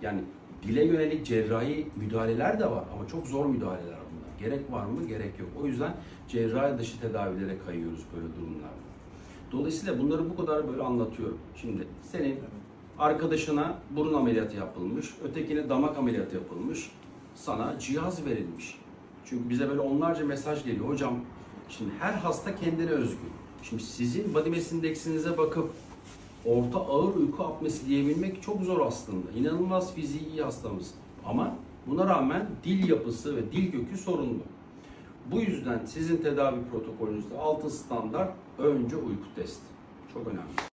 Yani dile yönelik cerrahi müdahaleler de var ama çok zor müdahaleler bunlar. Gerek var mı? Gerek yok. O yüzden cerrahi dışı tedavilere kayıyoruz böyle durumlarda. Dolayısıyla bunları bu kadar böyle anlatıyorum. Şimdi senin arkadaşına burun ameliyatı yapılmış, ötekine damak ameliyatı yapılmış, sana cihaz verilmiş. Çünkü bize böyle onlarca mesaj geliyor. Hocam şimdi her hasta kendine özgü. Şimdi sizin body mass indeksinize bakıp orta ağır uyku apnesi diyebilmek çok zor aslında. İnanılmaz fiziği iyi hastamız. Ama buna rağmen dil yapısı ve dil kökü sorunlu. Bu yüzden sizin tedavi protokolünüzde altın standart önce uyku testi. Çok önemli.